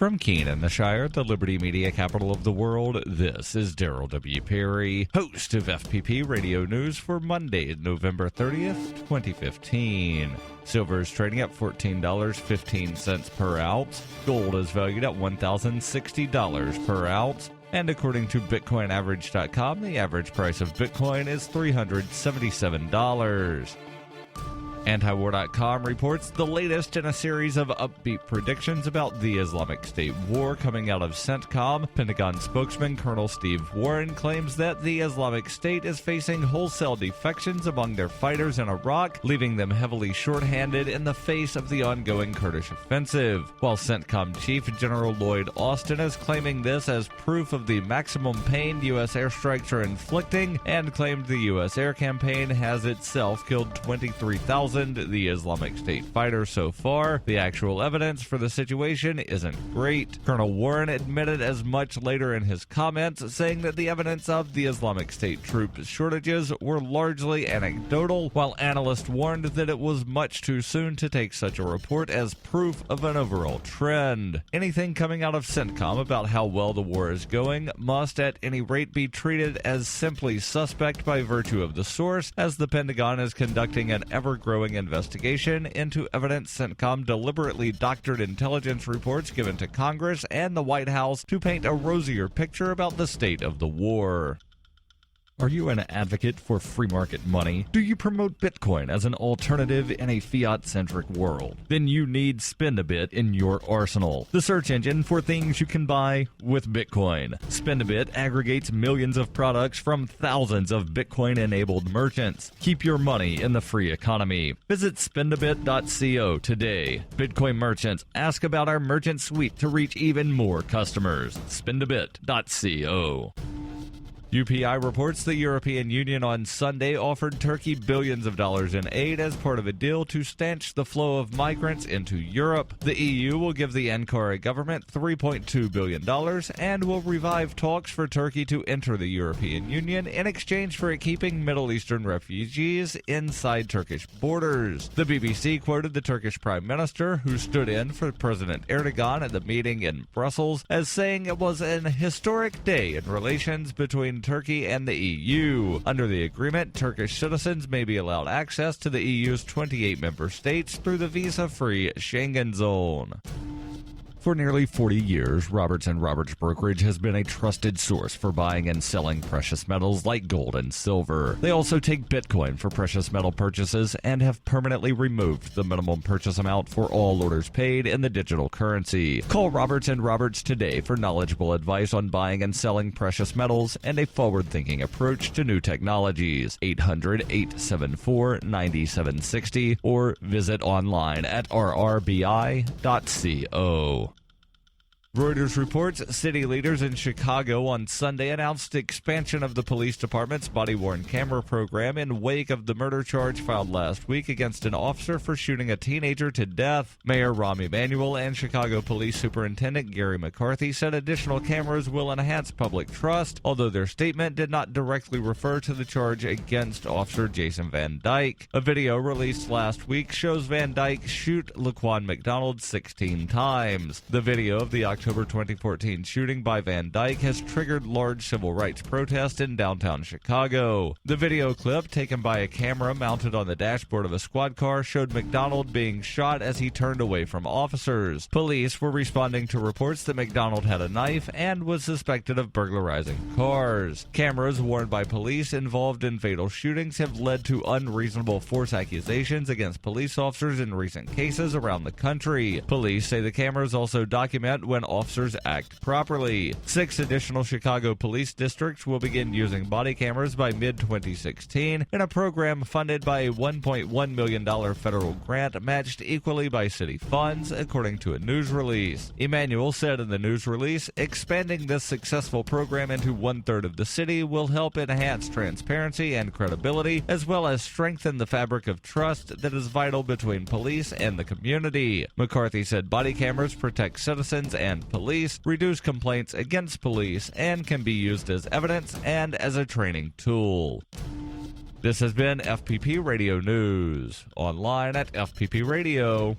From Keene in the Shire, the Liberty Media capital of the world, this is Daryl W. Perry, host of FPP Radio News for Monday, November 30th, 2015. Silver is trading at $14.15 per ounce. Gold is valued at $1,060 per ounce. And according to BitcoinAverage.com, the average price of Bitcoin is $377. Antiwar.com reports the latest in a series of upbeat predictions about the Islamic State war coming out of CENTCOM. Pentagon spokesman Colonel Steve Warren claims that the Islamic State is facing wholesale defections among their fighters in Iraq, leaving them heavily shorthanded in the face of the ongoing Kurdish offensive. While CENTCOM Chief General Lloyd Austin is claiming this as proof of the maximum pain U.S. airstrikes are inflicting, and claimed the U.S. air campaign has itself killed 23,000 the Islamic State fighters so far. The actual evidence for the situation isn't great. Colonel Warren admitted as much later in his comments, saying that the evidence of the Islamic State troop shortages were largely anecdotal, while analysts warned that it was much too soon to take such a report as proof of an overall trend. Anything coming out of CENTCOM about how well the war is going must at any rate be treated as simply suspect by virtue of the source, as the Pentagon is conducting an ever-growing investigation into evidence CENTCOM deliberately doctored intelligence reports given to Congress and the White House to paint a rosier picture about the state of the war. Are you an advocate for free market money? Do you promote Bitcoin as an alternative in a fiat-centric world? Then you need Spend a Bit in your arsenal, the search engine for things you can buy with Bitcoin. Spend a Bit aggregates millions of products from thousands of Bitcoin-enabled merchants. Keep your money in the free economy. Visit spendabit.co today. Bitcoin merchants, ask about our merchant suite to reach even more customers. Spendabit.co. UPI reports the European Union on Sunday offered Turkey billions of dollars in aid as part of a deal to stanch the flow of migrants into Europe. The EU will give the Ankara government $3.2 billion and will revive talks for Turkey to enter the European Union in exchange for it keeping Middle Eastern refugees inside Turkish borders. The BBC quoted the Turkish Prime Minister, who stood in for President Erdogan at the meeting in Brussels, as saying it was an historic day in relations between Turkey and the EU. Under the agreement, Turkish citizens may be allowed access to the EU's 28 member states through the visa-free Schengen zone. For nearly 40 years, Roberts & Roberts Brokerage has been a trusted source for buying and selling precious metals like gold and silver. They also take Bitcoin for precious metal purchases and have permanently removed the minimum purchase amount for all orders paid in the digital currency. Call Roberts & Roberts today for knowledgeable advice on buying and selling precious metals and a forward-thinking approach to new technologies. 800-874-9760 or visit online at rrbi.co. Reuters reports city leaders in Chicago on Sunday announced expansion of the police department's body-worn camera program in wake of the murder charge filed last week against an officer for shooting a teenager to death. Mayor Rahm Emanuel and Chicago Police Superintendent Gary McCarthy said additional cameras will enhance public trust, although their statement did not directly refer to the charge against Officer Jason Van Dyke. A video released last week shows Van Dyke shoot Laquan McDonald 16 times. The video of the October 2014 shooting by Van Dyke has triggered large civil rights protests in downtown Chicago. The video clip, taken by a camera mounted on the dashboard of a squad car, showed McDonald being shot as he turned away from officers. Police were responding to reports that McDonald had a knife and was suspected of burglarizing cars. Cameras worn by police involved in fatal shootings have led to unreasonable force accusations against police officers in recent cases around the country. Police say the cameras also document when officers act properly. 6 additional Chicago police districts will begin using body cameras by mid-2016 in a program funded by a $1.1 million federal grant matched equally by city funds, according to a news release. Emanuel said in the news release, expanding this successful program into 1/3 of the city will help enhance transparency and credibility, as well as strengthen the fabric of trust that is vital between police and the community. McCarthy said body cameras protect citizens and police, reduce complaints against police, and can be used as evidence and as a training tool. This has been FPP Radio News, online at fppradio.com.